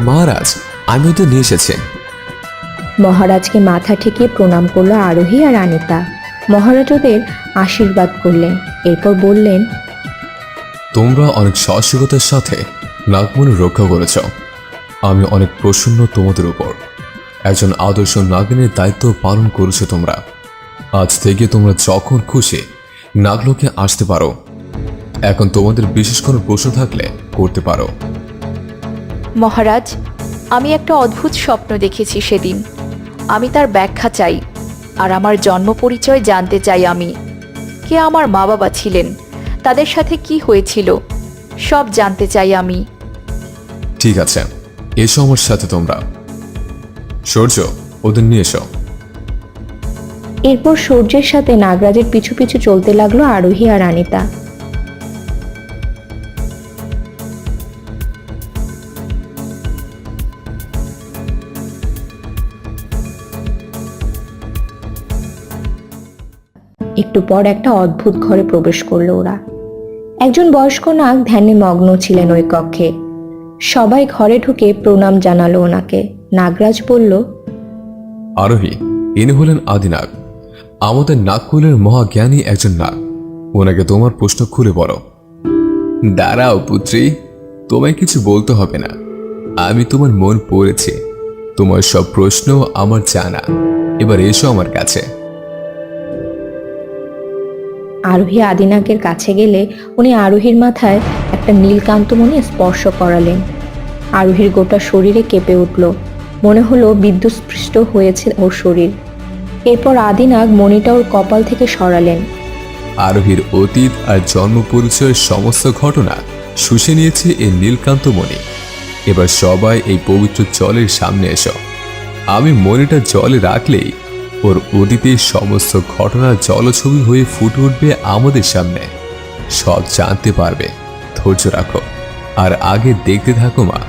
মহারাজ, আমি ওদের নিয়ে এসেছি। মহারাজকে মাথা ঠেকিয়ে প্রণাম করলো আরোহী আর আনিতা। মহারাজ ওদের আশীর্বাদ করলেন, এরপর বললেন, তোমরা অনেক সাহসিকতার সাথে নাগমণি রক্ষা করেছ। আমি অনেক প্রসন্ন তোমাদের উপর। একজন আদর্শ নাগিনের দায়িত্ব পালন করেছো তোমরা। আজ থেকে তোমরা যখন খুশি নাগলোকে আসতে পারো। এখন তোমাদের বিশেষ কোনো প্রশ্ন থাকলে করতে পারো। মহারাজ, আমি একটা অদ্ভুত স্বপ্ন দেখেছি সেদিন। আমি তার ব্যাখ্যা চাই, আর আমার জন্ম পরিচয় জানতে চাই। আমি কে আমার মা বাবা ছিলেন, তাদের সাথে কি হয়েছিল, সব জানতে চাই আমি। ঠিক আছে, এসো আমার সাথে তোমরা। সূর্য, ওদের নিয়ে এসো। এরপর সূর্যের সাথে নাগরাজের পিছু পিছু চলতে লাগলো আরোহী আর আনিতা। একটু পর একটা অদ্ভুত ঘরে প্রবেশ করলো ওরা। একজন বয়স্ক নাগ ধ্যানে মগ্ন ছিলেন ওই কক্ষে। সবাই ঘরে ঢুকে প্রণাম জানালো ওনাকে। নাগরাজ বলল, আরোহী, ইনি হলেন আদিনাগ, আমাদের নাগকুলের মহাজ্ঞানী একজন নাগ। ওনাকে তোমার প্রশ্ন খুলে বলো। দাঁড়াও পুত্রী, তোমায় কিছু বলতে হবে না। আমি তোমার মন পড়েছি। তোমার সব প্রশ্ন আমার জানা। এবার এসো আমার কাছে। আরোহী আদিনাগের কাছে গেলে উনি আরোহীর মাথায় একটা নীলকান্তমণি স্পর্শ করালেন। আরোহীর গোটা শরীরে কেঁপে উঠল, মনে হলো বিদ্যুৎস্পৃষ্ট হয়েছে ওর শরীর। এরপর আদিনাগ মণিটা ওর কপাল থেকে সরালেন। আরোহীর অতীত আর জন্ম পরিচয়ের সমস্ত ঘটনা শুষে নিয়েছে এই নীলকান্তমণি। এবার সবাই এই পবিত্র জলের সামনে এসো। আমি মণিটা জলে রাখলেই ওর অতীতের সমস্ত ঘটনা জলছবি হয়ে ফুটে উঠবে আমাদের সামনে। সব জানতে পারবে। ধৈর্য রাখো আর আগে দেখতে থাকো মা।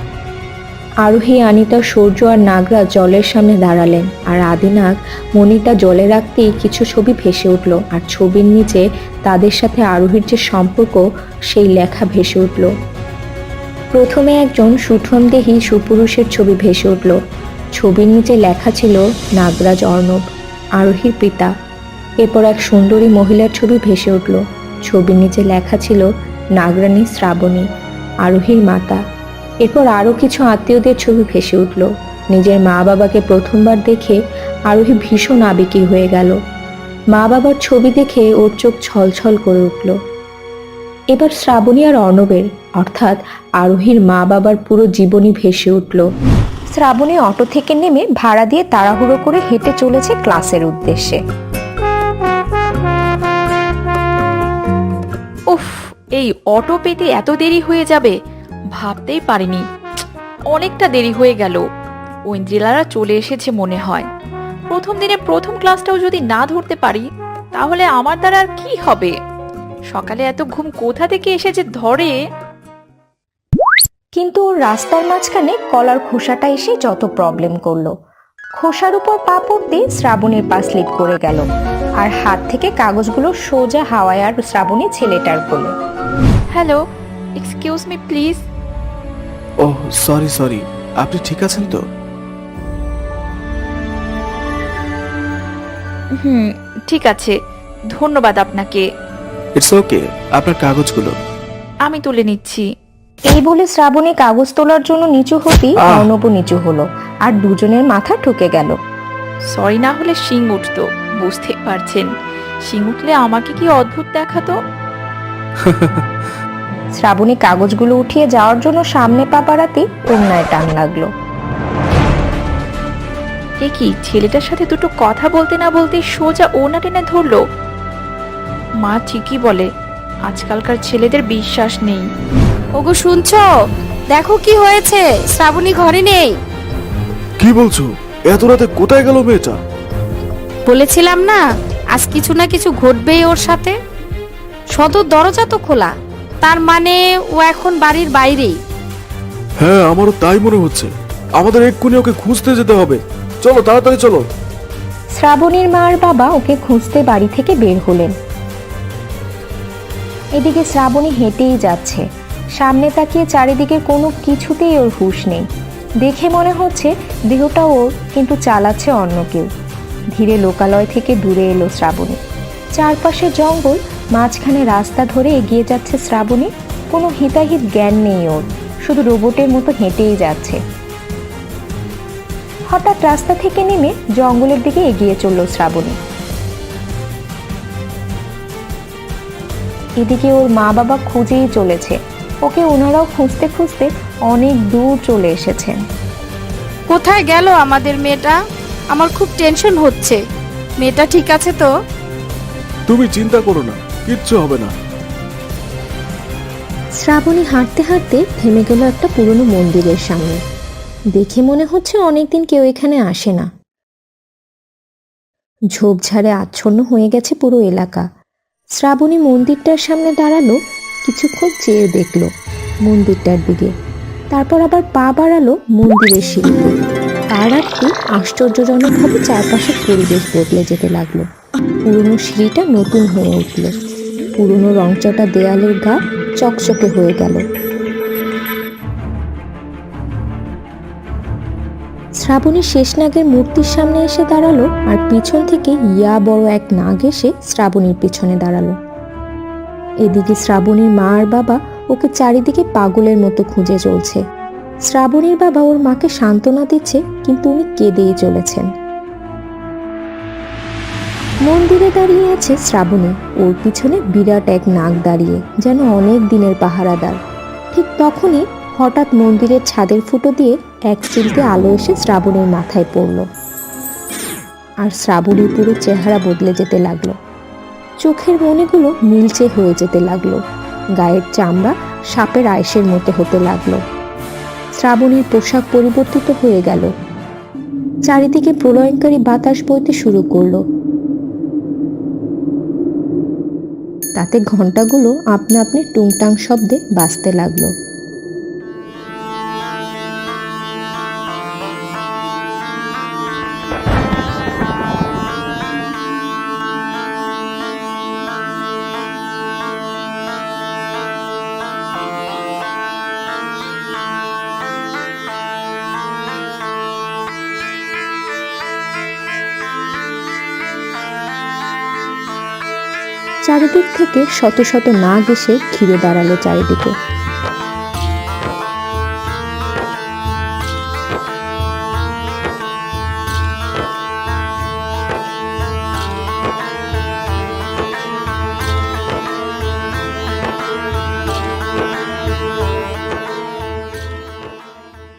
আরোহী, আনিতা, সূর্য আর নাগরাজ জলের সামনে দাঁড়ালেন। আর আদিনাগ মণিটা জলে রাখতেই কিছু ছবি ভেসে উঠল, আর ছবির নিচে তাদের সাথে আরোহীর যে সম্পর্ক সেই লেখা ভেসে উঠল। প্রথমে একজন সুঠমদেহী সুপুরুষের ছবি ভেসে উঠল। ছবির নিচে লেখা ছিল নাগরাজ অর্ণব, আরোহীর পিতা। এরপর এক সুন্দরী মহিলার ছবি ভেসে উঠল। ছবির নিচে লেখা ছিল নাগরানী শ্রাবণী, আরোহীর মাতা। এরপর আরও কিছু আত্মীয়দের ছবি ভেসে উঠল। নিজের মা বাবাকে প্রথমবার দেখে আরোহী ভীষণ আবেগী হয়ে গেল। মা বাবার ছবি দেখে ওর চোখ ছলছল করে উঠল। এবার শ্রাবণী আর অর্ণবের, অর্থাৎ আরোহীর মা বাবার পুরো জীবনী ভেসে উঠল। শ্রাবণী অটো থেকে নেমে ভাড়া দিয়ে তাড়াহুড়ো করে হেঁটে চলেছে ক্লাসের উদ্দেশ্যে। উফ, এই অটো পেতে এত দেরি হয়ে যাবে ভাবতেই পারিনি। অনেকটা দেরি হয়ে গেল। ঐন্দ্রিলারা চলে এসেছে মনে হয়। প্রথম দিনে প্রথম ক্লাসটাও যদি না ধরতে পারি তাহলে আমার দ্বারা আর কি হবে? সকালে এত ঘুম কোথা থেকে এসে যে ধরে। কিন্তু ওর রাস্তার মাঝখানে কলার খোসাটা এসে যত প্রবলেম করলো। খোসার উপর পা পড়তে শ্রাবণীর পা স্লিপ করে গেল, আর হাত থেকে কাগজগুলো সোজা হাওয়ায় আর শ্রাবণী ছেলেটার কোলে। Hello, excuse me please. Oh sorry, আপনি ঠিক আছেন তো? ঠিক আছে, ধন্যবাদ আপনাকে। ইটস ওকে, আপনার কাগজগুলো। আমি তুলে নিচ্ছি। এই বলে শ্রাবণী কাগজ তোলার জন্য নিচু হতেই অর্ণব নিচু হলো, আর দুজনের মাথা ঠুকে গেল। সরি না হলে শিং উঠতো, বুঝতে পারছেন। শিং উঠলে আমাকে কি অদ্ভুত দেখাতো। শ্রাবণী কাগজগুলো উঠিয়ে যাওয়ার জন্য সামনে পা বাড়াতেই অন্যায় টান লাগলো। এ কি, ছেলেটার সাথে দুটো কথা বলতে না বলতে সোজা ওনা টেনে ধরলো। মা ঠিকই বলে, আজকালকার ছেলেদের বিশ্বাস নেই। ওগো শুনছো? দেখো কি হয়েছে, শ্রাবণী ঘরে নেই। কি বলছো? এত রাতে কোথায় গেল মেয়েটা? বলেছিলাম না আজ কিছু না কিছু ঘটবেই ওর সাথে। সদর দরজা তো খোলা, তার মানে ও এখন বাড়ির বাইরেই। হ্যাঁ, আমারও তাই মনে হচ্ছে। আমাদের এক্ষুনি ওকে খুঁজতে যেতে হবে। চলো তাড়াতাড়ি চলো। শ্রাবণীর মা আর বাবা ওকে খুঁজতে বাড়ি থেকে বের হলেন। এদিকে শ্রাবণী হেঁটেই যাচ্ছে। সামনে তাকিয়ে চারিদিকে কোনো কিছুতেই ওর হুঁশ নেই। দেখে মনে হচ্ছে দেহটা ওর, কিন্তু চালাচ্ছে অন্য কেউ। ধীরে লোকালয় থেকে দূরে এলো শ্রাবণী। চারপাশে জঙ্গল, মাঝখানে রাস্তা ধরে এগিয়ে যাচ্ছে শ্রাবণী। কোনো হিতাহিত জ্ঞান নেই ওর, শুধু রোবটের মতো হেঁটেই যাচ্ছে। হঠাৎ রাস্তা থেকে নেমে জঙ্গলের দিকে এগিয়ে চলল শ্রাবণী। এদিকে ওর মা বাবা খুঁজেই চলেছে ওকে, ওনারাও খুঁজতে খুঁজতে অনেক দূর চলে এসেছেন। কোথায় গেল আমাদের মেয়েটা? আমার খুব টেনশন হচ্ছে। মেয়েটা ঠিক আছে তো? তুমি চিন্তা করো না, কিচ্ছু হবে না। শ্রাবণী হাঁটতে হাঁটতে থেমে গেল একটা পুরনো মন্দিরের সামনে। দেখে মনে হচ্ছে অনেকদিন কেউ এখানে আসে না। ঝোপঝাড়ে আচ্ছন্ন হয়ে গেছে পুরো এলাকা। শ্রাবণী মন্দিরটার সামনে দাঁড়ালো, কিছুক্ষণ চেয়ে দেখলো মন্দিরটার দিকে, তারপর আবার পা বাড়ালো মন্দিরের সিঁড়িতে। তার একটু আশ্চর্যজনকভাবে চারপাশের পরিবেশ বদলে যেতে লাগলো। পুরনো সিঁড়িটা নতুন হয়ে উঠল, পুরনো রংচটা দেয়ালের গা চকচকে হয়ে গেল। শ্রাবণী শেষনাগের মূর্তির সামনে এসে দাঁড়ালো, আর পিছন থেকে ইয়া বড় এক নাগ এসে শ্রাবণীর পিছনে দাঁড়ালো। এদিকে শ্রাবণীর মা আর বাবা ওকে চারিদিকে পাগলের মতো খুঁজে চলছে। শ্রাবণীর বাবা ওর মাকে সান্ত্বনা দিচ্ছে, কিন্তু উনি কেঁদেই চলেছেন। মন্দিরে দাঁড়িয়ে আছে শ্রাবণী, ওর পিছনে বিরাট এক নাগ দাঁড়িয়ে, যেন অনেক দিনের পাহারাদার। ঠিক তখনই হঠাৎ মন্দিরের ছাদের ফুটো দিয়ে এক চিলতে আলো এসে শ্রাবণীর মাথায় পড়ল, আর শ্রাবণীর পুরো চেহারা বদলে যেতে লাগলো। চোখের মণিগুলো নীলচে হয়ে যেতে লাগলো, গায়ের চামড়া সাপের আয়েসের মতো হতে লাগলো। শ্রাবণীর পোশাক পরিবর্তিত হয়ে গেল, চারিদিকে প্রলয়ঙ্কারী বাতাস বইতে শুরু করলো। তাতে ঘন্টাগুলো আপনা আপনি টুংটাং শব্দে বাজতে লাগলো। চারিদিক থেকে শত শত নাগ এসে ঘিরে দাঁড়ালো চারিদিকে।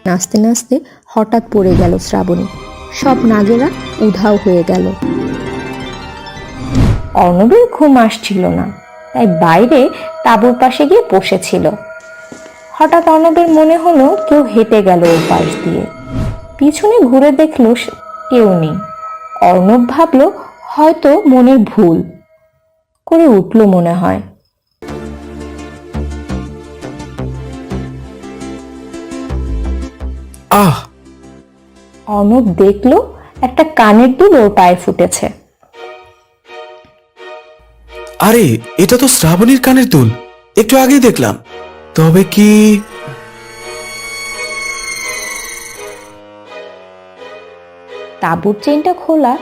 নাচতে নাচতে হঠাৎ পড়ে গেল শ্রাবণী। সব নাগেরা উধাও হয়ে গেল। অর্ণবের ঘুম আসছিল না, তাই বাইরে তাঁবুর পাশে গিয়ে বসেছিল। হঠাৎ অর্ণবের মনে হলো কেউ হেঁটে গেল ওর পাশ দিয়ে। পিছনে ঘুরে দেখলো কেউ নেই। অর্ণব ভাবলো হয়তো মনের ভুল করে উঠল মনে হয়। আহ! অর্ণব দেখলো একটা কানের দুল ওর পায়ে ফুটেছে। আরে, এটা তো শ্রাবণীর কানের দুল, একটু আগেই দেখলাম। তবে কি তাঁবুর চেনটা খোলা,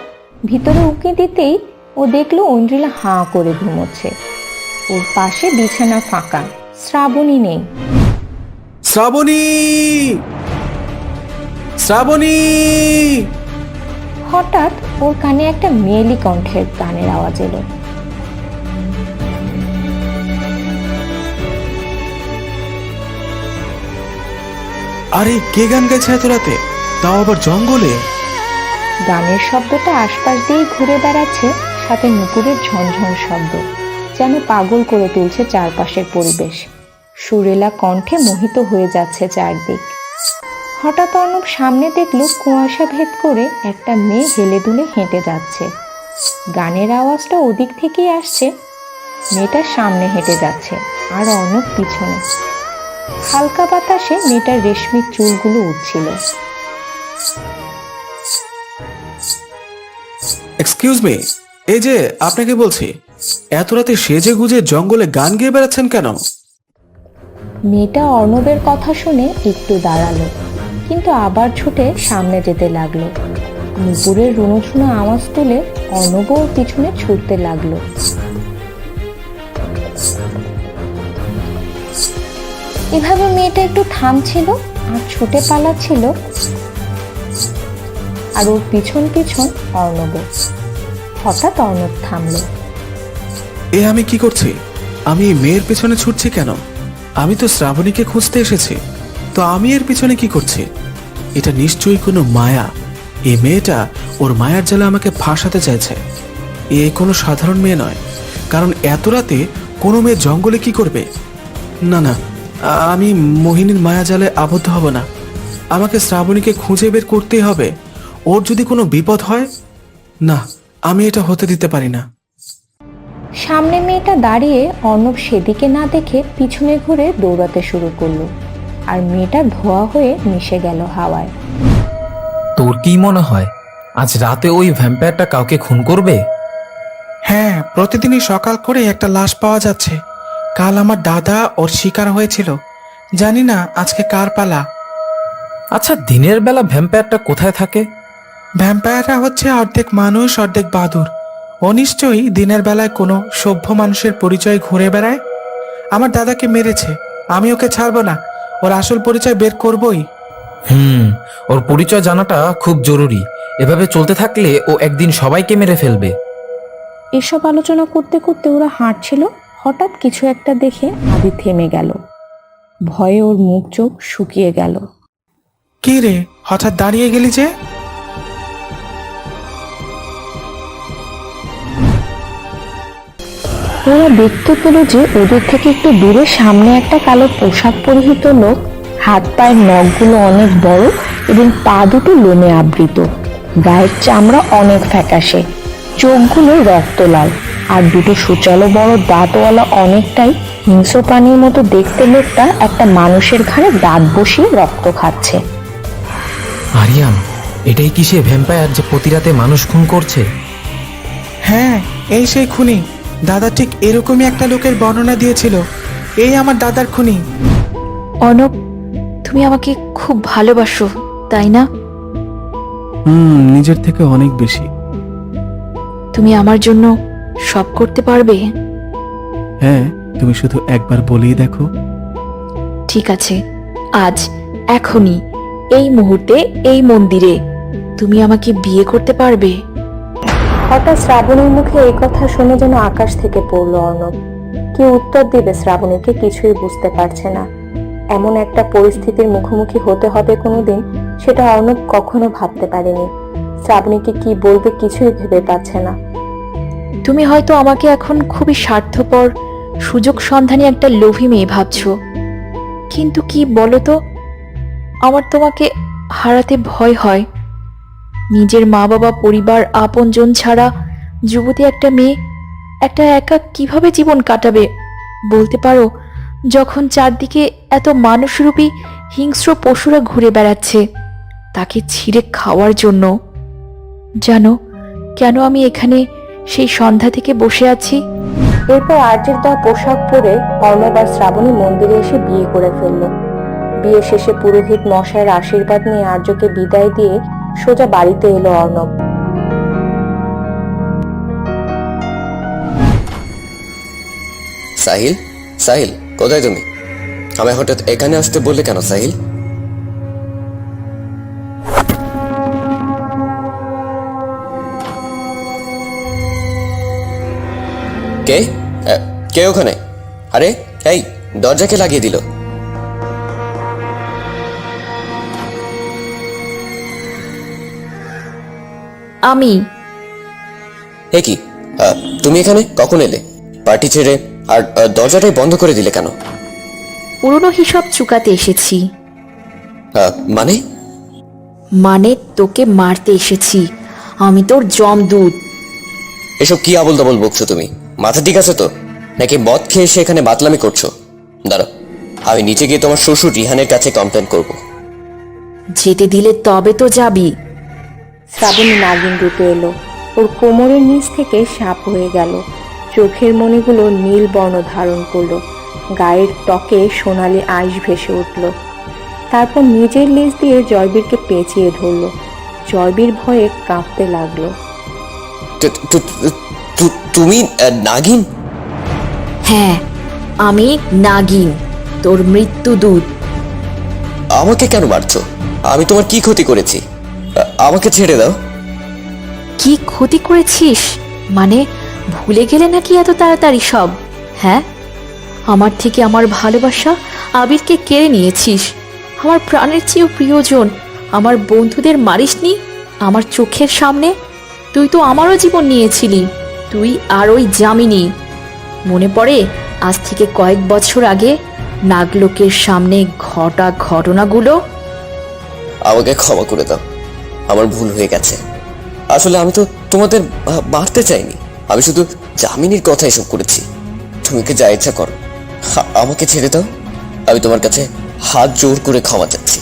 ভিতরে উঁকি দিতেই ও দেখলো ঐন্দ্রিলা হাঁ করে ঘুমোচ্ছে। ওর পাশে বিছানা ফাঁকা, শ্রাবণী নেই। শ্রাবণী! শ্রাবণী! হঠাৎ ওর কানে একটা মেয়েলি কণ্ঠের গানের আওয়াজ এলো। আরে, কে গান গাইছে এত রাতে, তাও আবার জঙ্গলে? গানের শব্দটা আশপাশ দিয়ে ঘুরে বেড়াচ্ছে, সাথে নুপুরের ঝনঝন শব্দ, যেন পাগল করে তুলছে চারপাশের পরিবেশ। সুরেলা কণ্ঠে মোহিত হয়ে যাচ্ছে চারদিক। হঠাৎ অর্ণব সামনে দেখলো কুয়াশা ভেদ করে একটা মেয়ে হেলে দুলে হেঁটে যাচ্ছে। গানের আওয়াজটা ওদিক থেকেই আসছে। মেয়েটার সামনে হেঁটে যাচ্ছে, আর অর্ণব পিছনে। হালকা বাতাসে মেয়েটার রেশমির চুলগুলো উঠছিল। এক্সকিউজ মি, এই যে আপনাকে বলছি, এত রাতে সেজে গুজে জঙ্গলে গান গেয়ে বেড়াচ্ছেন কেন? মেয়েটা অর্ণবের কথা শুনে একটু দাঁড়ালো, কিন্তু আবার ছুটে সামনে যেতে লাগলো। নুপুরের রুনোঝুনো আওয়াজ তুলে অর্ণবও পিছনে ছুটতে লাগলো। এভাবে মেয়েটা একটু থামছিল আর ছুটে পালাচ্ছিল, আর ওর পিছন পিছন অর্ণব। হঠাৎ অর্ণব থামলো। এ আমি কি করছি? আমি এই মেয়ের পেছনে ছুটছি কেন? আমি তো শ্রাবণীকে খুঁজতে এসেছি, তো আমি এর পিছনে কি করছি? এটা নিশ্চয়ই কোনো মায়া। এই মেয়েটা ওর মায়ার জালে আমাকে ফাঁসাতে চাইছে। এ কোনো সাধারণ মেয়ে নয়, কারণ এত রাতে কোনো মেয়ে জঙ্গলে কি করবে? না না, আমি মোহিনীর মায়া জালে আবদ্ধ হব না। আমাকে শ্রাবণীকে খুঁজে বের করতেই হবে। ওর যদি কোনো বিপদ হয়, না, আমি এটা হতে দিতে পারি না। সামনে মেয়েটা দাঁড়িয়ে অর্ণব সেদিকে না দেখে পিছনে ঘুরে দৌড়াতে শুরু করলো, আর মেয়েটা ধোয়া হয়ে মিশে গেল হাওয়ায়। তোর কি মনে হয় আজ রাতে ওই ভ্যাম্পায়ারটা কাউকে খুন করবে? হ্যাঁ, প্রতিদিনই সকাল করে একটা লাশ পাওয়া যাচ্ছে। কাল আমার দাদা ওর শিকার হয়েছিল। জানি না আজকে কার পালা। আচ্ছা, দিনের বেলা ভ্যাম্পায়ারটা কোথায় থাকে? ভ্যাম্পায়াররা হচ্ছে অর্ধেক মানুষ অর্ধেক বাদুর। ও নিশ্চয়ই দিনের বেলায় কোনো সভ্য মানুষের পরিচয় ঘুরে বেড়ায়। আমার দাদাকে মেরেছে, আমি ওকে ছাড়বো না। ওর আসল পরিচয় বের করবই। ওর পরিচয় জানাটা খুব জরুরি। এভাবে চলতে থাকলে ও একদিন সবাইকে মেরে ফেলবে। এসব আলোচনা করতে করতে ওরা হাঁটছিল। হঠাৎ কিছু একটা দেখে আদি থেমে গেল। ভয়ে ওর মুখ চোখ শুকিয়ে গেল। কি রে, হঠাৎ দাঁড়িয়ে গেলি যে? ওরা দেখতে পেল যে ওদের থেকে একটু দূরে সামনে একটা কালো পোশাক পরিহিত লোক। হাত পায়ের নখগুলো অনেক বড় এবং পা দুটো লোমে আবৃত। গায়ের চামড়া অনেক ফ্যাকাশে, চোখগুলো রক্ত লাল, আর দুটো সুচালো বড় দাঁতওয়ালা অনেকটাই হিংস্র প্রাণীর মতো দেখতে লোকটা একটা মানুষের ঘাড়ে দাঁত বসিয়ে রক্ত খাচ্ছে। আরিয়ান, এটাই কি সে ভ্যাম্পায়ার যে প্রতি রাতে মানুষ খুন করছে? হ্যাঁ, এই সেই খুনি। দাদা ঠিক এরকমই একটা লোকের বর্ণনা দিয়েছিল। এই আমার দাদার খুনি। অর্ণব, তুমি আমাকে খুব ভালোবাসো, তাই না? নিজের থেকে অনেক বেশি। তুমি আমার জন্য সব করতে পারবে? হ্যাঁ, তুমি শুধু একবার বলেই দেখো। ঠিক আছে, আজ, এখনই, এই মুহূর্তে, এই মন্দিরে তুমি আমাকে বিয়ে করতে পারবে? হঠাৎ শ্রাবণীর মুখে এই কথা শুনে যেন আকাশ থেকে পড়লো অর্ণব। কি উত্তর দেবে শ্রাবণীকে কিছুই বুঝতে পারছে না। এমন একটা পরিস্থিতির মুখোমুখি হতে হবে কোনোদিন, সেটা অর্ণব কখনো ভাবতে পারেনি। শ্রাবণীকে কি বলবে কিছুই ভেবে পাচ্ছে না। তুমি হয়তো আমাকে এখন খুবই স্বার্থপর, সুযোগ সন্ধানী একটা লোভী মেয়ে ভাবছো, কিন্তু কি বলো তো, আমার তোমাকে হারাতে ভয় হয়। নিজের মা বাবা, পরিবার, আপনজন ছাড়া যুবতী একটা মেয়ে একটা একা কিভাবে জীবন কাটাবে বলতে পারো, যখন চারদিকে এত মানুষরূপী হিংস্র পশুরা ঘুরে বেড়াচ্ছে তাকে ছিঁড়ে খাওয়ার জন্য? জানো কেন আমি এখানে সেই সন্ধ্যা থেকে বসে আছি? এরপর আর্যের দেওয়া পোশাক পরে অর্ণব আর শ্রাবণী মন্দিরে এসে বিয়ে করে ফেললো। বিয়ে শেষে পুরোহিত মশাইয়ের আশীর্বাদ নিয়ে আর্যকে বিদায় দিয়ে সোজা বাড়িতে এলো অর্ণব। সাহিল, সাহিল, কোথায় তুমি? আমায় হঠাৎ এখানে আসতে বললে কেন সাহিল? কে কে ওখানে? আরে এই, দরজাকে লাগিয়ে দিল। আমি। এ কি, তুমি এখানে কখন এলে? পার্টি ছেড়ে আর দরজাটাই বন্ধ করে দিলে কেন? পুরনো হিসাব চুকাতে এসেছি। মানে? মানে তোকে মারতে এসেছি। আমি তোর জমদূত। এসব কি আবল তাবল বকছো তুমি? মাথা ঠিক আছে তো, নাকি মদ খেয়ে এসে এখানে বাতলামি করছো? দাঁড়াও, আমি নিচে গিয়ে তোমার শ্বশুর রিহানের কাছে কমপ্লেন করব। যেতে দিলে তবে তো যাবি। শ্রাবণী নাগিন রূপে এলো। ওর কোমরের নিচ থেকে সাপ হয়ে গেল। চোখের মণিগুলো নীল বর্ণ ধারণ করলো। গায়ের ত্বকে সোনালি আঁশ ভেসে উঠল। তারপর নিজের লেজ দিয়ে জয়বীরকে পেঁচিয়ে ধরল। জয়বীর ভয়ে কাঁপতে লাগলো। তুমি নাগিন? হ্যাঁ, আমি নাগিন, তোর মৃত্যু দূত। আমাকে কেন মারছো? আমি তোমার কি ক্ষতি করেছি? আমাকে ছেড়ে দাও। কি ক্ষতি করেছিস? মানে ভুলে গেলে নাকি এত তাড়াতাড়ি সব? হ্যাঁ, আমার থেকে আমার ভালোবাসা আবিরকে কেড়ে নিয়েছিস। আমার প্রাণের চেয়েও প্রিয়জন আমার বন্ধুদের মারিসনি আমার চোখের সামনে। তুই তো আমারও জীবন নিয়েছিলি, তুই আর ওই যামিনী। মনে পড়ে আজ থেকে কয়েক বছর আগে নাগলোকের সামনে ঘটা ঘটনাগুলো? আমাকে ক্ষমা করে দাও, আমার ভুল হয়ে গেছে। আসলে আমি তো তোমাদের মারতে চাইনি, আমি শুধু জামিনীর কথা এসব করেছি। তুমি কি যা ইচ্ছা করো, আমাকে ছেড়ে দাও। আমি তোমার কাছে হাত জোর করে ক্ষমা চাচ্ছি।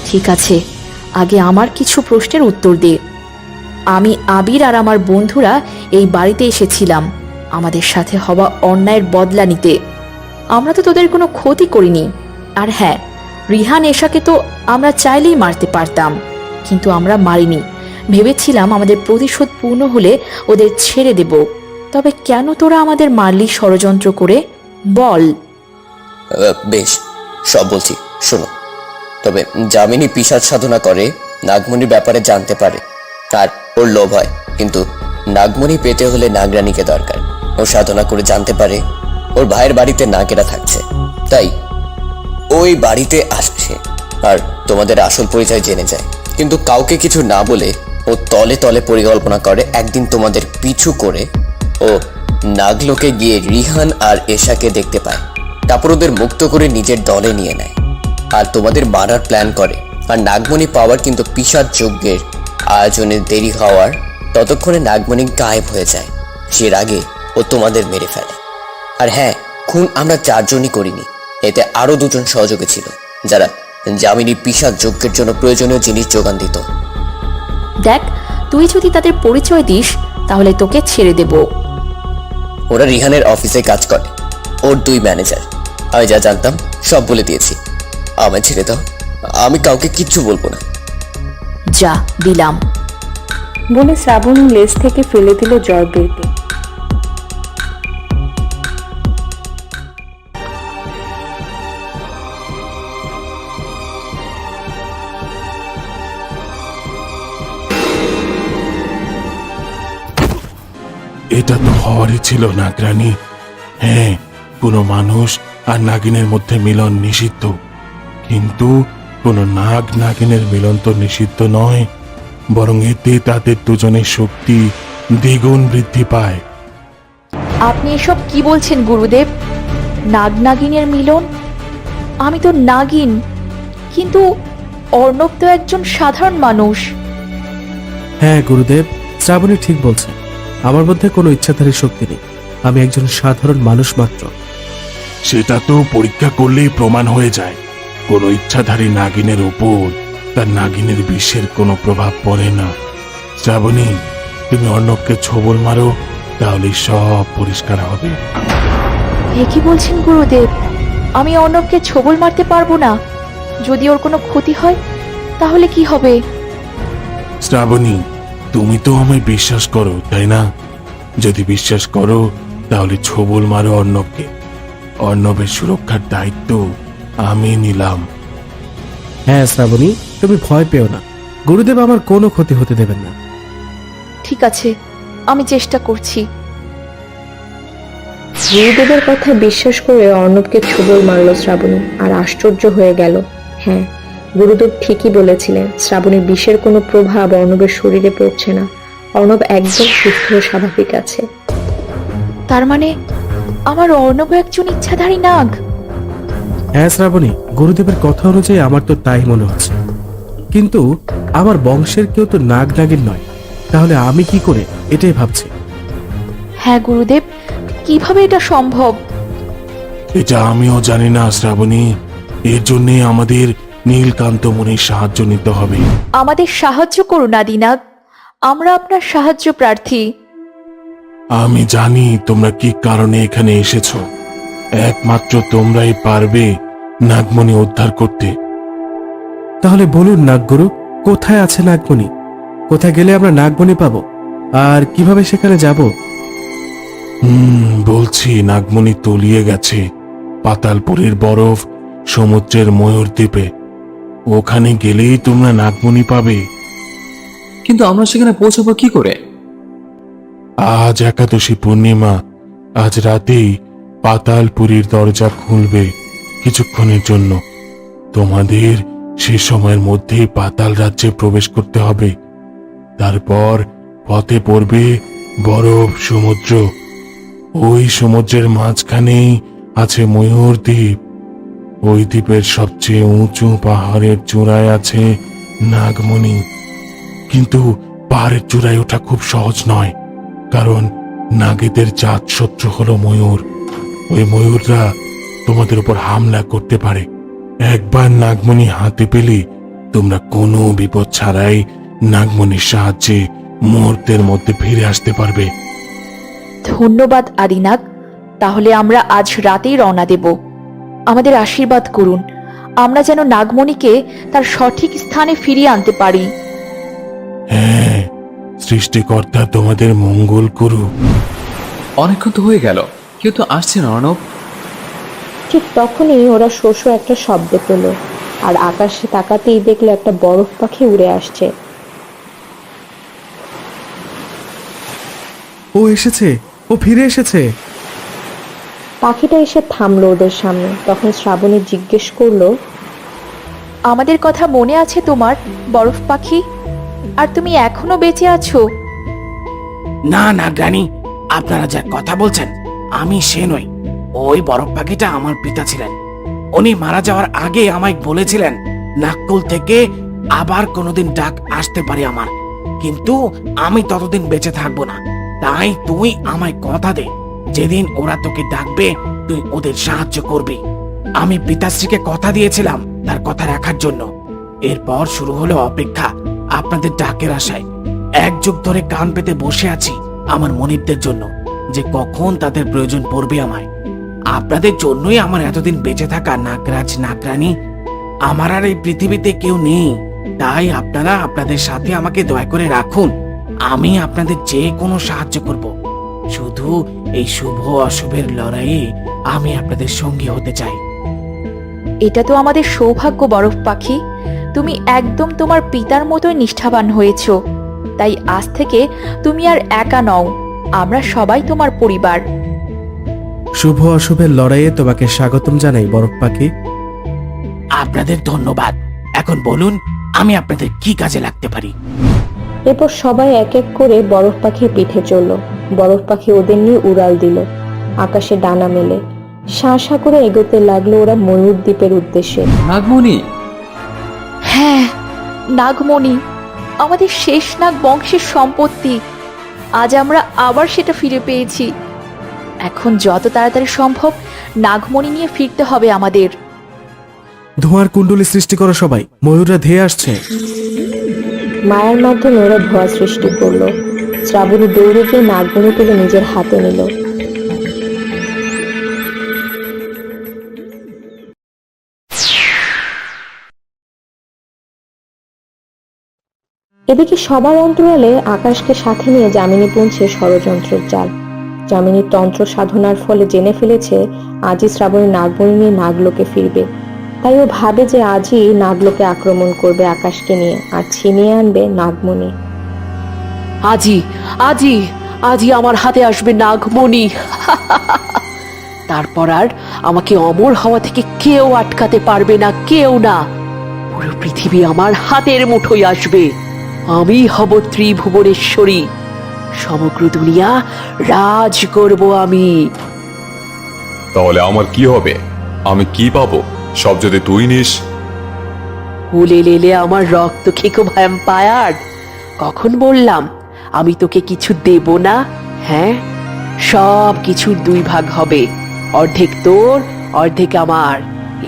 ঠিক আছে, আগে আমার কিছু প্রশ্নের উত্তর দে। আমি আবির আর আমার বন্ধুরা এই বাড়িতে এসেছিলাম আমাদের সাথে হওয়া অন্যায়ের বদলা নিতে। আমরা তো তোদের কোনো ক্ষতি করিনি। আর হ্যাঁ, রিহান এশাকে তো আমরা চাইলেই মারতে পারতাম, কিন্তু আমরা মারিনি। ভেবেছিলাম আমাদের প্রতিশোধ পূর্ণ হলে ওদের ছেড়ে দেব। তবে কেন তোরা আমাদের মারলি ষড়যন্ত্র করে? বল। বেশ, সব বলছি, শোনো। তবে যামিনী পিশাচ সাধনা করে, নাগমণির ব্যাপারে জানতে পারে, আর ওর লোভ হয়। কিন্তু নাগমণি পেতে হলে নাগরানীকে দরকার। ও সাধনা করে জানতে পারে ওর ভাইয়ের বাড়িতে নাগেরা থাকছে, তাই ওই বাড়িতে আসছে আর তোমাদের আসল পরিচয় জেনে যায়। কিন্তু কাউকে কিছু না বলে ও তলে তলে পরিকল্পনা করে একদিন তোমাদের পিছু করে ও নাগলোকে গিয়ে রিহান আর এশাকে দেখতে পায়। তারপর ওদের মুক্ত করে নিজের দলে নিয়ে নেয় আর তোমাদের মারার প্ল্যান করে। আর নাগমণি পাওয়ার কিন্তু পিশাচ যজ্ঞের আয়োজনে দেরি হওয়ার ততক্ষণে নাগমণি গায়েব হয়ে যায়। সের আগে ও তোমাদের মেরে ফেলে। আর হ্যাঁ, খুন আমরা 4 জনই করিনি, এতে আরো 2 জন সহযোগী ছিল যারা যামিনীর পিশাচ যজ্ঞের জন্য প্রয়োজনীয় জিনিস যোগান দিত। দেখ, তুই যদি তাদের পরিচয় দিস তাহলে তোকে ছেড়ে দেব। ওরা রিহানের অফিসে কাজ করে, ওর 2 ম্যানেজার। আমি যা জানতাম সব বলে দিয়েছি, আমায় ছেড়ে দাও, আমি কাউকে কিচ্ছু বলবো না। যা দিলাম। বলে শ্রাবণী লেজ থেকে ফেলে দিল জয়বীরকে। এটা তো হওয়ারই ছিল নাগরানী। হ্যাঁ, কোনো মানুষ আর নাগিনের মধ্যে মিলন নিষিদ্ধ, কিন্তু কোনো নাগ নাগিনের মিলন তো নিষিদ্ধ নয়, বরং এতে তাদের দুজনের শক্তি দ্বিগুণ বৃদ্ধি পায়। আপনি এসব কি বলছেন গুরুদেব? নাগ নাগিনের মিলন? আমি তো নাগিন, কিন্তু অর্ণব তো একজন সাধারণ মানুষ। হ্যাঁ গুরুদেব, শ্রাবণী ঠিক বলছে। আমার মধ্যে কোনো ইচ্ছাধারী শক্তি নেই, আমি একজন সাধারণ মানুষ মাত্র। সেটা তো পরীক্ষা করলেই প্রমাণ হয়ে যায়। কোনো ইচ্ছাধারী নাগিনের উপর তার নাগিনের বিষের কোনো প্রভাব পড়ে না। শ্রাবণী, তুমি অর্ণবকে ছোবল মারো, তাহলে সব পরিষ্কার হবে। এ কি বলছেন গুরুদেব? আমি অর্ণবকে ছোবল মারতে পারবো না। যদি ওর কোনো ক্ষতি হয় তাহলে কি হবে? শ্রাবণী, তুমি তো আমায় বিশ্বাস করো, তাই না? যদি বিশ্বাস করো তাহলে ছোবল মারো অর্ণবকে। অর্ণবের সুরক্ষার দায়িত্ব আমি নিলাম। হ্যাঁ শ্রাবণী, তুমি ভয় পেও না, গুরুদেব আমার কোনো ক্ষতি হতে দেবেন না। ঠিক আছে, আমি চেষ্টা করছি। গুরুদেবের কথা বিশ্বাস করে অর্ণবকে ছোবল মারল শ্রাবণী, আর আশ্চর্য হয়ে গেল। হ্যাঁ, গুরুদেব ঠিকই বলেছিলেন, শ্রাবণীর বিষের কোনো প্রভাব অর্ণবের শরীরে পড়ছে না। অর্ণব একদম সুস্থ ও স্বাভাবিক আছে। তার মানে আমার অর্ণব একজন ইচ্ছাধারী নাগ? হ্যাঁ শ্রাবণী, গুরুদেবের কথা অনুযায়ী আমার তো তাই মনে হচ্ছে। কিন্তু আমার বংশের কেউ তো নাগ নাগিন নয়, তাহলে আমি কি করে, এটাই ভাবছি। হ্যাঁ গুরুদেব, কিভাবে এটা সম্ভব? এটা আমিও জানি না শ্রাবণী, এর জন্য আমাদের নীলকান্ত মুনির সাহায্য নিতে হবে। আমাদের সাহায্য করুন আদিনাগ, আমরা আপনার সাহায্য প্রার্থী। আমি জানি তোমরা কি কারণে এখানে এসেছো। একমাত্র তোমরাই পারবে নাগমণি উদ্ধার করতে। তাহলে বলুন নাগগুরু, কোথায় আছে নাগমণি? কোথায় গেলে আমরা নাগমণি পাবো, আর কিভাবে সেখানে যাব? বলছি, নাগমণি তলিয়ে গেছে পাতালপুরের বরফ সমুদ্রের ময়ূর দ্বীপে। ওখানে গেলেই তোমরা নাগমণি পাবে। কিন্তু আমরা সেখানে পৌঁছাবো কি করে? আজ একাদশী পূর্ণিমা, আজ রাতেই পাতালপুরীর দরজা খুলবে কিছুক্ষণের জন্য। তোমাদের সে সময়ের মধ্যেই পাতাল রাজ্যে প্রবেশ করতে হবে। তারপর পথে পড়বে বরফ সমুদ্র। ওই সমুদ্রের মাঝখানেই আছে ময়ূর দ্বীপ। ওই দ্বীপের সবচেয়ে উঁচু পাহাড়ের চূড়ায় আছে নাগমণি। কিন্তু পাহাড়ের চূড়ায় ওঠা খুব সহজ নয়, কারণ নাগেদের জাত শত্রু হলো ময়ূর। ওই ময়ূররা তোমাদের উপর হামলা করতে পারে। একবার নাগমণি হাতে পেলে তোমরা কোনো বিপদ ছাড়াই নাগমণির সাহায্যে মুহূর্তের মধ্যে ফিরে আসতে পারবে। ধন্যবাদ আদিনাগ। তাহলে আমরা আজ রাতেই রওনা দেব। আমাদের আশীর্বাদ করুন, আমরা যেন নাগমণিকে তার সঠিক স্থানে ফিরিয়ে আনতে পারি। হ্যাঁ, সৃষ্টিকর্তা তোমাদের মঙ্গল করুক। অনেকক্ষণ তো হয়ে গেল, কেউ তো আসছে না অর্ণব। ঠিক তখনই ওরা শোষো একটা শব্দ পেল, আর আকাশে তাকাতেই দেখলো একটা বরফ পাখি উড়ে আসছে। ও এসেছে, ও ফিরে এসেছে। পাখিটা এসে থামলো ওদের সামনে। তখন শ্রাবণী জিজ্ঞেস করলো, আমাদের কথা মনে আছে তোমার, বরফ পাখি? আর তুমি এখনো বেঁচে আছো? না নাগরানী, আপনারা যা কথা বলছেন আমি সে নই। ওই বরফ পাখিটা আমার পিতা ছিলেন। উনি মারা যাওয়ার আগে আমায় বলেছিলেন নাককুল থেকে আবার কোনোদিন ডাক আসতে পারে আমার, কিন্তু আমি ততদিন বেঁচে থাকবো না। তাই তুই আমায় কথা দে, যেদিন ওরা তোকে ডাকবে তুই ওদের সাহায্য করবি। আমি পিতাশ্রীকে কথা দিয়েছিলাম তার কথা রাখার জন্য। এরপর শুরু হলো অপেক্ষা আপনাদের ডাকের আশায়। এক যুগ ধরে কান পেতে বসে আছি আমার মনিবদের জন্য, যে কখন তাদের প্রয়োজন পড়বে আমায়। আপনাদের জন্যই আমার এতদিন বেঁচে থাকা নাগরাজ নাগরানী। আমার আর এই পৃথিবীতে কেউ নেই, তাই আপনারা আপনাদের সাথে আমাকে দয়া করে রাখুন। আমি আপনাদের যে কোনো সাহায্য করব। শুধু এই শুভ অশুভের লড়াইয়ে আমি আপনাদের সঙ্গী হতে চাই। এটা তো আমাদের সৌভাগ্য বরফ পাখি, তুমি একদম তোমার পিতার মতোই নিষ্ঠাবান হয়েছো। তাই আজ থেকে তুমি আর একা নও, আমরা সবাই তোমার পরিবার। শুভ অশুভের লড়াইয়ে তোমাকে স্বাগতম জানাই বরফ পাখি। আপনাদের ধন্যবাদ। এখন বলুন আমি আপনাদের কি কাজে লাগতে পারি? এরপর সবাই এক এক করে বরফ পাখির পিঠে চলল। বরফ পাখি ওদের নিয়ে উড়াল দিল, আকাশে ডানা মেলে শাঁ শাঁ করে এগোতে লাগলো ওরা ময়ূর দ্বীপের উদ্দেশ্যে। নাগমণি! হ্যাঁ, নাগমণি, আমাদের শেষ নাগ বংশের সম্পত্তি। আজ আমরা আবার সেটা ফিরে পেয়েছি। এখন যত তাড়াতাড়ি সম্ভব নাগমণি নিয়ে ফিরতে হবে আমাদের। ধোঁয়ার কুণ্ডলী সৃষ্টি করো সবাই, ময়ূররা ধেয়ে আসছে। মায়ার মাধ্যমে ওরা ধোঁয়া সৃষ্টি করলো। শ্রাবণী দৌড়ে গিয়ে নাগমণি তুলে নিজের হাতে নিল। এদিকে সবার অন্তরালে আকাশকে সাথে নিয়ে যামিনী বুনছে ষড়যন্ত্রের জাল। যামিনীর তন্ত্র সাধনার ফলে জেনে ফেলেছে আজই শ্রাবণী নাগমণি নিয়ে নাগলোকে ফিরবে। তাই ও ভাবে যে আজই নাগলোকে আক্রমণ করবে আকাশকে নিয়ে, আর ছিনিয়ে আনবে নাগমণি। আজই আজই আজই আমার হাতে আসবে নাগমণি। তারপর আর আমাকে অমর হওয়া থেকে কেউ আটকাতে পারবে না, কেউ না। পুরো পৃথিবী আমার হাতের মুঠোয় আসবে। আমি হব ত্রিভুবনেশ্বরী। সমগ্র দুনিয়া রাজ করব আমি। তাহলে আমার কি হবে? আমি কি পাবো সব যদি তুই নিস? হুলে লেলে আমার রক্ত খেকো ভ্যাম্পায়ার। কখন বললাম আমি তোকে কিছু দেব না? হ্যাঁ, সব কিছুর দুই ভাগ হবে, অর্ধেক তোর অর্ধেক আমার।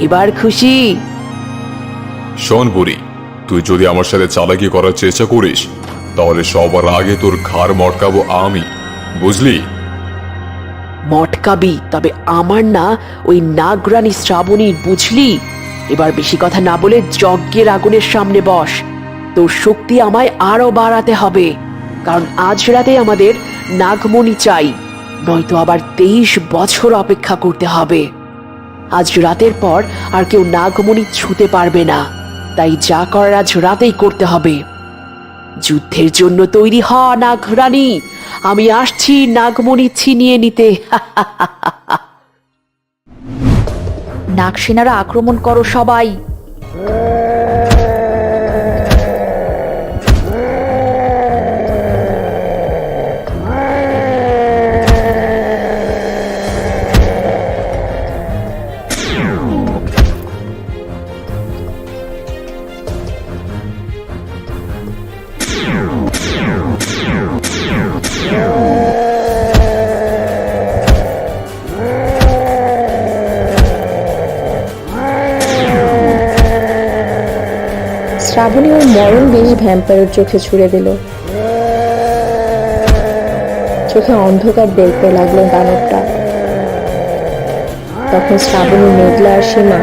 এবার খুশি? শোন বুড়ি, তুই যদি আমার সাথে চালাকি করার চেষ্টা করিস তাহলে সবার আগে তোর ঘাড় মটকাবো আমি, বুঝলি? মটকাবি, তবে আমার না ওই নাগরানী শ্রাবণীর, বুঝলি? এবার বেশি কথা না বলে যজ্ঞের আগুনের সামনে বস। তোর শক্তি আমায় আরো বাড়াতে হবে, কারণ আজ রাতে আমাদের নাগমণি চাই, নয়তো আবার 23 বছর অপেক্ষা করতে হবে। আজ রাতের পর আর কেউ নাগমণি ছুঁতে পারবে না, তাই যা করার আজ রাতেই করতে হবে। যুদ্ধের জন্য তৈরি হ নাগরানী, আমি আসছি নাগমণি ছিনিয়ে নিতে। নাগসেনারা আক্রমণ করো সবাই। শ্রাবণী ওর মরণ বিষ ভ্যাম্পায়ারের চোখে ছুড়ে দিল। চোখে অন্ধকার দেখতে লাগলো দানবটা। তখন শ্রাবণী, মেঘলা আর সীমা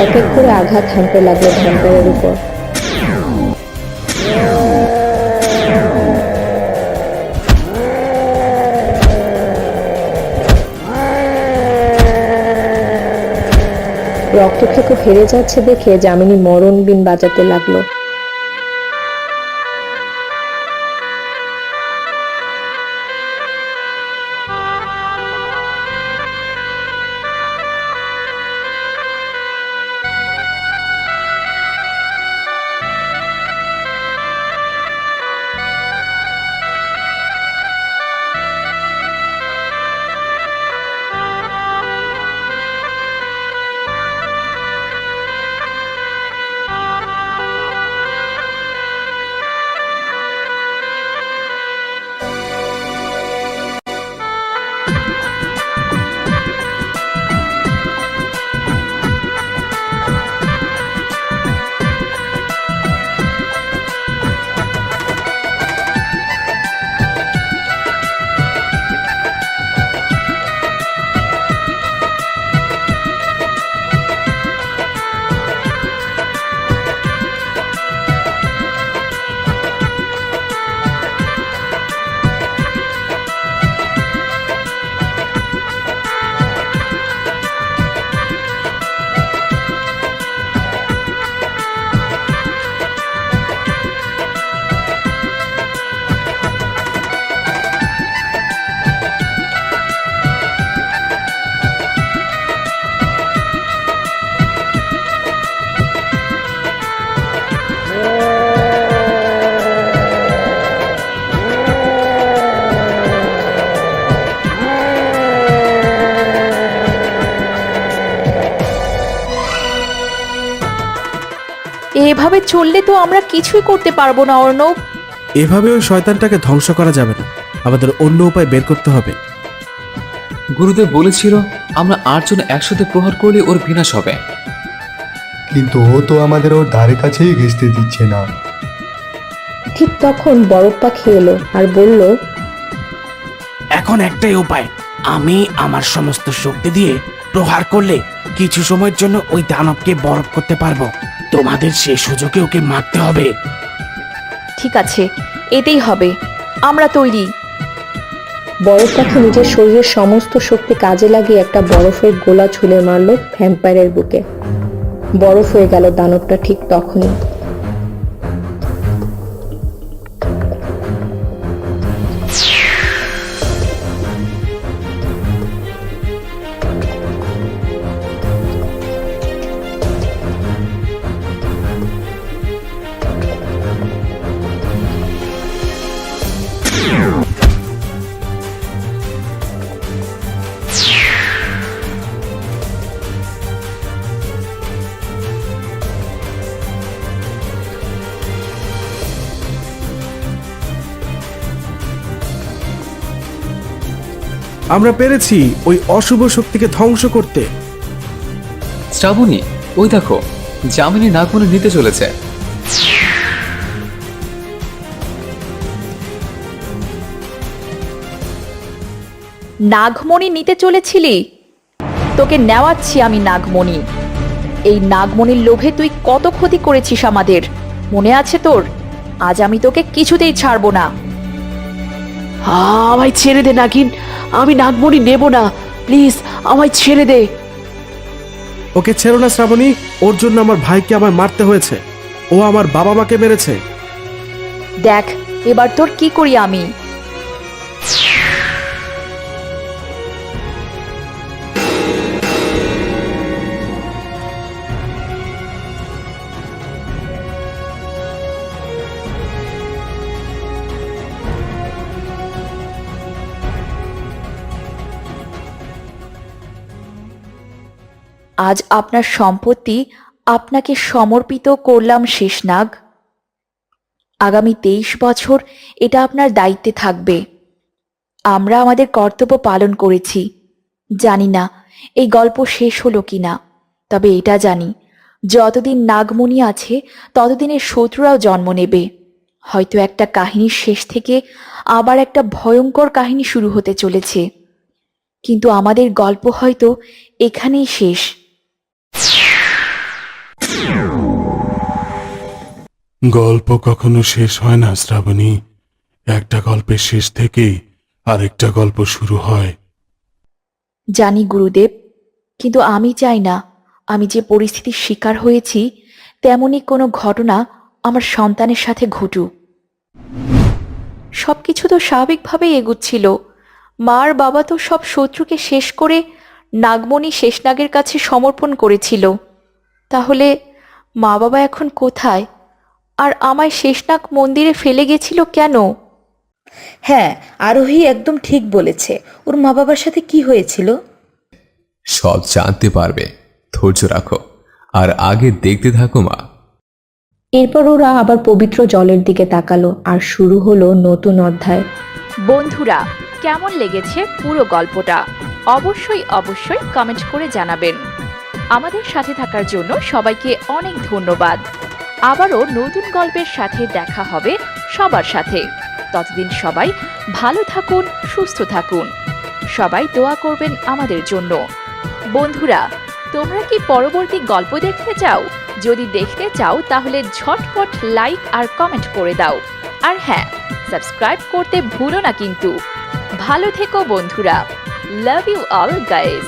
এক এক করে আঘাত হানতে লাগলো ভ্যাম্পায়ারের উপর। রক্তক্ষেপ হেরে যাচ্ছে দেখে যামিনী মরণ বিন বাজাতে লাগলো। এভাবে চললে তো আমরা কিছুই করতে পারবো না অর্ণব। এভাবে ওই শয়তানটাকে ধ্বংস করা যাবে না, আমাদের অন্য উপায় বের করতে হবে। গুরুদেব বলেছিল আমরা 8 জন একসাথে প্রহার করলে ওর বিনাশ হবে। কিন্তু ও তো আমাদের ওর ধারে কাছেই ঘেঁষতে দিচ্ছে না। ঠিক তখন বরফ পাখি এলো আর বলল, এখন একটাই উপায়, আমি আমার সমস্ত শক্তি দিয়ে প্রহার করলে কিছু সময়ের জন্য ওই দানবকে বরফ করতে পারবো। তোমাদের সেই সুযোগে ওকে মারতে হবে। ঠিক আছে, এতেই হবে, আমরা তৈরি। বরফ পাখি নিজের শরীরের সমস্ত শক্তি কাজে লাগিয়ে একটা বরফের গোলা ছুঁড়ে মারল ভ্যাম্পায়ারের বুকে। বরফ হয়ে গেল দানবটা ঠিক তখনই। আমরা পেরেছি ওই অশুভ শক্তিকে ধ্বংস করতে। শ্রাবণী, ওই দেখো যামিনী নাগমণি নিতে চলেছে। নাগমণি নিতে চলেছিলি? তোকে নেওয়াচ্ছি আমি নাগমণি। এই নাগমণির লোভে তুই কত ক্ষতি করেছিস আমাদের, মনে আছে তোর? আজ আমি তোকে কিছুতেই ছাড়বো না। আমায় ছেড়ে দে নাগিন, আমি নাগমণি নেব না, প্লিজ আমায় ছেড়ে দে। ওকে ছেড়ো না শ্রাবণী, ওর জন্য আমার ভাইকে আমায় মারতে হয়েছে। ও আমার বাবা মাকে মেরেছে। দেখ এবার তোর কি করি আমি। আজ আপনার সম্পত্তি আপনাকে সমর্পিত করলাম শেষনাগ। আগামী 23 বছর এটা আপনার দায়িত্বে থাকবে। আমরা আমাদের কর্তব্য পালন করেছি। জানি না এই গল্প শেষ হলো কিনা, তবে এটা জানি যতদিন নাগমণি আছে ততদিনের শত্রুরাও জন্ম নেবে। হয়তো একটা কাহিনীর শেষ থেকে আবার একটা ভয়ঙ্কর কাহিনী শুরু হতে চলেছে, কিন্তু আমাদের গল্প হয়তো এখানেই শেষ। গল্প কখনো শেষ হয় না শ্রাবণী, একটা গল্পের শেষ থেকেই আরেকটা গল্প শুরু হয়। জানি গুরুদেব, কিন্তু আমি চাই না আমি যে পরিস্থিতির শিকার হয়েছি তেমনই কোনো ঘটনা আমার সন্তানের সাথে ঘটুক। সবকিছু তো স্বাভাবিকভাবেই এগুচ্ছিল। মার বাবা তো সব শত্রুকে শেষ করে নাগমণি শেষনাগের কাছে সমর্পণ করেছিল। তাহলে মা বাবা এখন কোথায়, আর আমায় শেষনাগ মন্দিরে ফেলে গেছিল কেন? হ্যাঁ, আরোহী একদম ঠিক বলেছে। ওর মা বাবার সাথে কি হয়েছিল? সব জানতে পারবে, ধৈর্য রাখো আর আগে দেখতে থাকো মা। এরপর ওরা আবার পবিত্র জলের দিকে তাকালো আর শুরু হলো নতুন অধ্যায়। বন্ধুরা, কেমন লেগেছে পুরো গল্পটা অবশ্যই অবশ্যই কমেন্ট করে জানাবেন। আমাদের সাথে থাকার জন্য সবাইকে অনেক ধন্যবাদ। আবারও নতুন গল্পের সাথে দেখা হবে সবার সাথে। ততদিন সবাই ভালো থাকুন, সুস্থ থাকুন। সবাই দোয়া করবেন আমাদের জন্য। বন্ধুরা, তোমরা কি পরবর্তী গল্প দেখতে চাও? যদি দেখতে চাও তাহলে ঝটপট লাইক আর কমেন্ট করে দাও। আর হ্যাঁ, সাবস্ক্রাইব করতে ভুলো না কিন্তু। ভালো থেকো বন্ধুরা। Love you all guys.